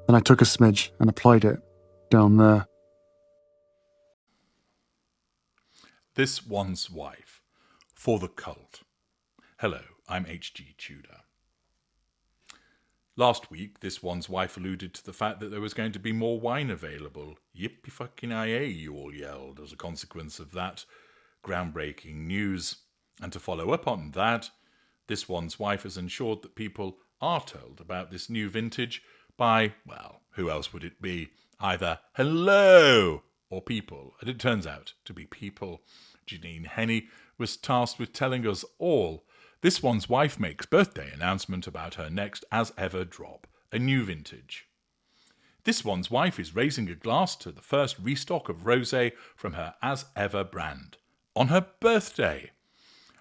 Then I took a smidge and applied it down there. This One's Wife. For the Cult. Hello, I'm H.G. Tudor. Last week, This One's Wife alluded to the fact that there was going to be more wine available. Yippee-fucking-I-A, you all yelled, as a consequence of that groundbreaking news. And to follow up on that, This One's Wife has ensured that people are told about this new vintage by, well, who else would it be? Either hello or people. And it turns out to be people. Janine Henney was tasked with telling us all. This One's Wife makes birthday announcement about her next As Ever drop, a new vintage. This One's Wife is raising a glass to the first restock of rosé from her As Ever brand. On her birthday.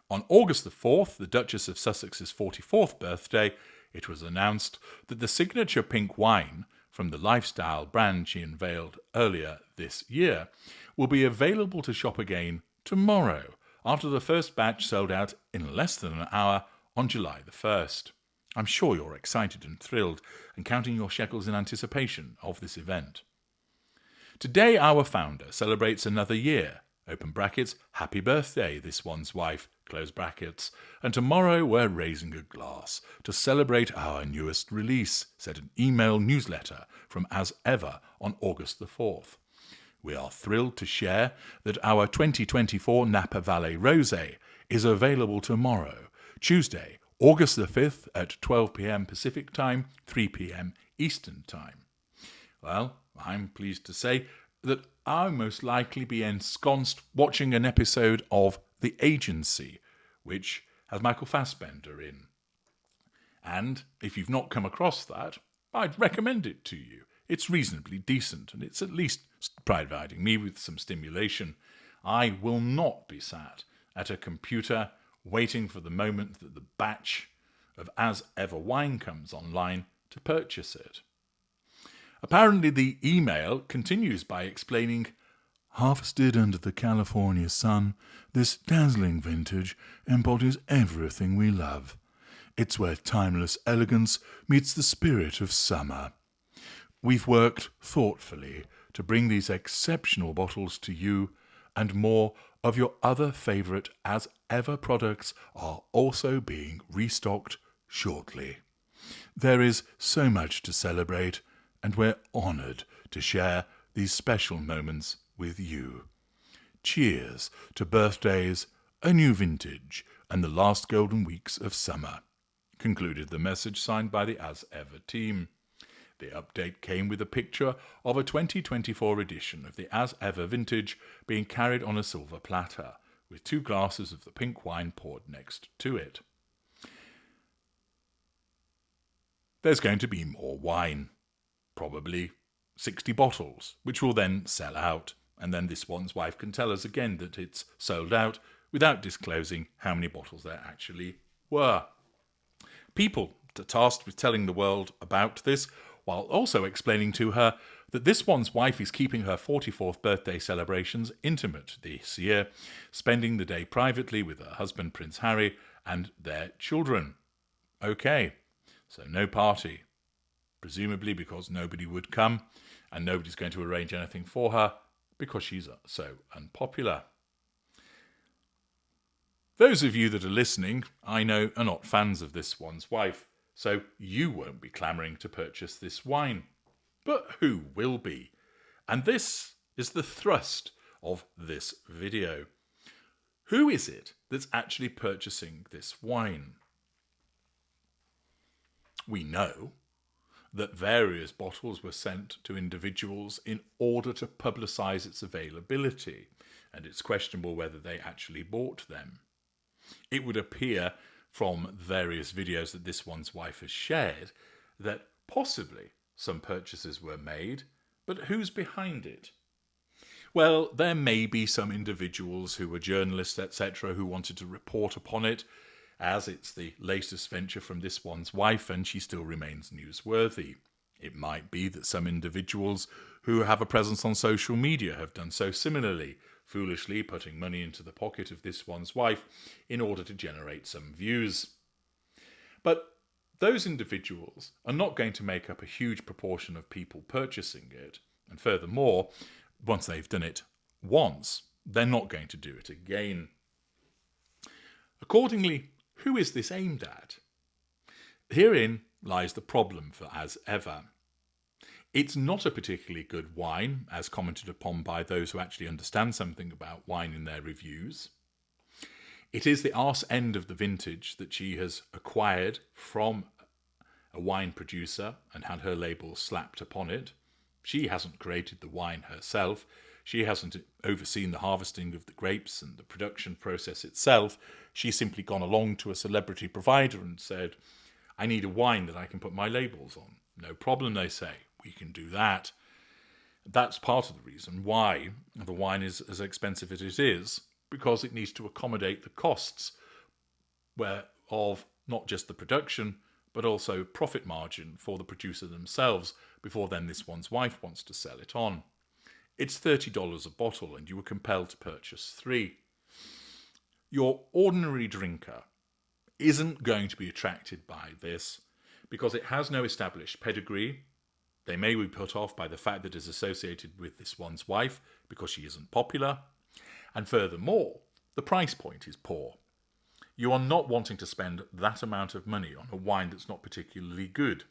On August the 4th, the Duchess of Sussex's 44th birthday, it was announced that the signature pink wine from the lifestyle brand she unveiled earlier this year will be available to shop again tomorrow, after the first batch sold out in less than an hour on July the 1st. I'm sure you're excited and thrilled and counting your shekels in anticipation of this event. Today our founder celebrates another year, open brackets, happy birthday, This One's Wife, close brackets, and tomorrow we're raising a glass to celebrate our newest release, said an email newsletter from As Ever on August the 4th. We are thrilled to share that our 2024 Napa Valley Rosé is available tomorrow, Tuesday, August the 5th at 12 p.m. Pacific Time, 3 p.m. Eastern Time. Well, I'm pleased to say that I'll most likely be ensconced watching an episode of The Agency, which has Michael Fassbender in. And if you've not come across that, I'd recommend it to you. It's reasonably decent, and it's at least providing me with some stimulation. I will not be sat at a computer waiting for the moment that the batch of As Ever wine comes online to purchase it. Apparently the email continues by explaining, harvested under the California sun, this dazzling vintage embodies everything we love. It's where timeless elegance meets the spirit of summer. We've worked thoughtfully to bring these exceptional bottles to you, and more of your other favourite As Ever products are also being restocked shortly. There is so much to celebrate, and we're honoured to share these special moments with you. Cheers to birthdays, a new vintage, and the last golden weeks of summer, concluded the message signed by the As Ever team. The update came with a picture of a 2024 edition of the As Ever vintage being carried on a silver platter, with 2 glasses of the pink wine poured next to it. There's going to be more wine, probably 60 bottles, which will then sell out, and then This One's Wife can tell us again that it's sold out without disclosing how many bottles there actually were. People are tasked with telling the world about this, while also explaining to her that This One's Wife is keeping her 44th birthday celebrations intimate this year, spending the day privately with her husband Prince Harry and their children. Okay, so no party, presumably because nobody would come and nobody's going to arrange anything for her because she's so unpopular. Those of you that are listening, I know, are not fans of This One's Wife, so you won't be clamouring to purchase this wine. But who will be? And this is the thrust of this video. Who is it that's actually purchasing this wine? We know that various bottles were sent to individuals in order to publicise its availability, and it's questionable whether they actually bought them. It would appear from various videos that This One's Wife has shared that possibly some purchases were made, but who's behind it? Well, there may be some individuals who were journalists, etc., who wanted to report upon it, as it's the latest venture from This One's Wife and she still remains newsworthy. It might be that some individuals who have a presence on social media have done so similarly, foolishly putting money into the pocket of This One's Wife in order to generate some views. But those individuals are not going to make up a huge proportion of people purchasing it. And furthermore, once they've done it once, they're not going to do it again. Accordingly, who is this aimed at? Herein lies the problem for as ever. It's not a particularly good wine, as commented upon by those who actually understand something about wine in their reviews. It is the arse end of the vintage that she has acquired from a wine producer and had her label slapped upon it. She hasn't created the wine herself. She hasn't overseen the harvesting of the grapes and the production process itself. She's simply gone along to a celebrity provider and said, I need a wine that I can put my labels on. No problem, they say. We can do that. That's part of the reason why the wine is as expensive as it is, because it needs to accommodate the costs of not just the production, but also profit margin for the producer themselves before then this one's wife wants to sell it on. It's $30 a bottle and you were compelled to purchase 3. Your ordinary drinker isn't going to be attracted by this because it has no established pedigree. They may be put off by the fact that it's associated with this one's wife because she isn't popular. And furthermore, the price point is poor. You are not wanting to spend that amount of money on a wine that's not particularly good.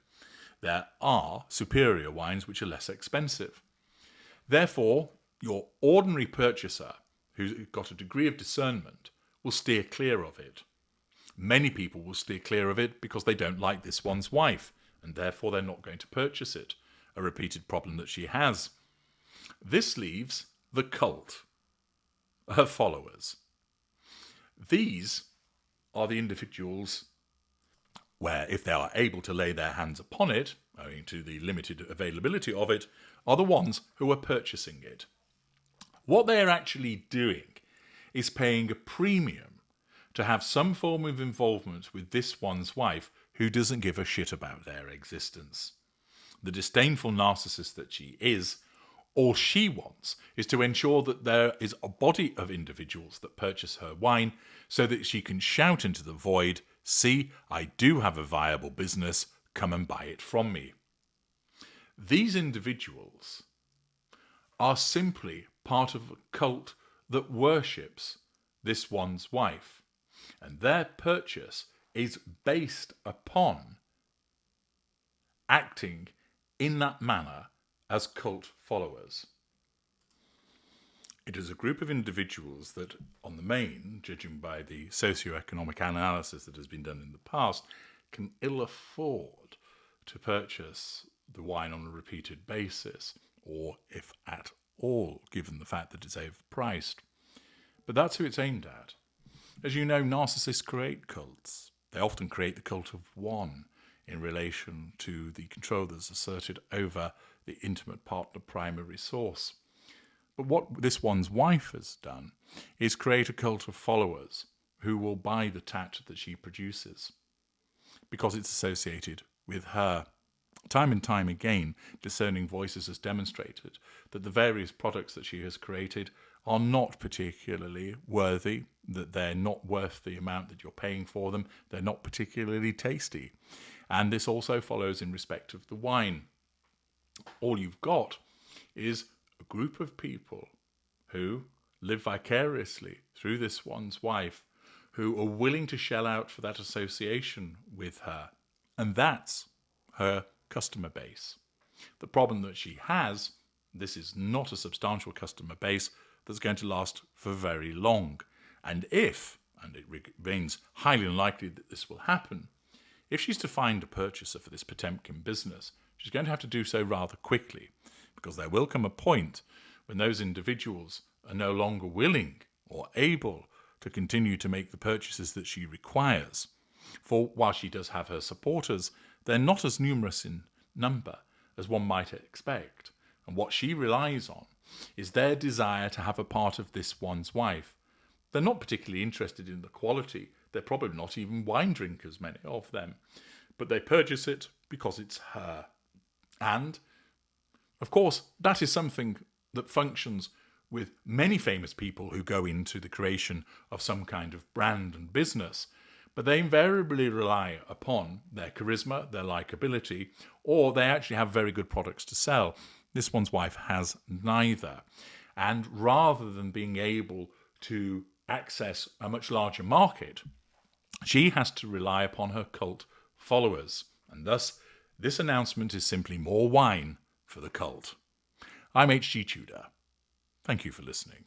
There are superior wines which are less expensive. Therefore, your ordinary purchaser who's got a degree of discernment will steer clear of it. Many people will steer clear of it because they don't like this one's wife, and therefore they're not going to purchase it, a repeated problem that she has. This leaves the cult, her followers. These are the individuals where, if they are able to lay their hands upon it, owing to the limited availability of it, are the ones who are purchasing it. What they are actually doing is paying a premium to have some form of involvement with this one's wife who doesn't give a shit about their existence. The disdainful narcissist that she is, all she wants is to ensure that there is a body of individuals that purchase her wine so that she can shout into the void, see, I do have a viable business, come and buy it from me. These individuals are simply part of a cult that worships this one's wife, and their purchase is based upon acting in that manner as cult followers. It is a group of individuals that, on the main, judging by the socio-economic analysis that has been done in the past, can ill afford to purchase the wine on a repeated basis, or if at all, given the fact that it's overpriced. But that's who it's aimed at. As you know, narcissists create cults. They often create the cult of one in relation to the control that's asserted over the intimate partner primary source. But what this one's wife has done is create a cult of followers who will buy the tat that she produces because it's associated with her. Time and time again, discerning voices has demonstrated that the various products that she has created are not particularly worthy, that they're not worth the amount that you're paying for them, they're not particularly tasty. And this also follows in respect of the wine. All you've got is a group of people who live vicariously through this one's wife, who are willing to shell out for that association with her. And that's her customer base. The problem that she has, this is not a substantial customer base that's going to last for very long. And if, and it remains highly unlikely that this will happen, if she's to find a purchaser for this Potemkin business, she's going to have to do so rather quickly, because there will come a point when those individuals are no longer willing or able to continue to make the purchases that she requires. For while she does have her supporters, they're not as numerous in number as one might expect. And what she relies on is their desire to have a part of this one's wife. They're not particularly interested in the quality. They're probably not even wine drinkers, many of them. But they purchase it because it's her. And, of course, that is something that functions with many famous people who go into the creation of some kind of brand and business. but they invariably rely upon their charisma, their likability, or they actually have very good products to sell. This one's wife has neither. And rather than being able to access a much larger market, she has to rely upon her cult followers. And thus, this announcement is simply more wine for the cult. I'm H.G. Tudor. Thank you for listening.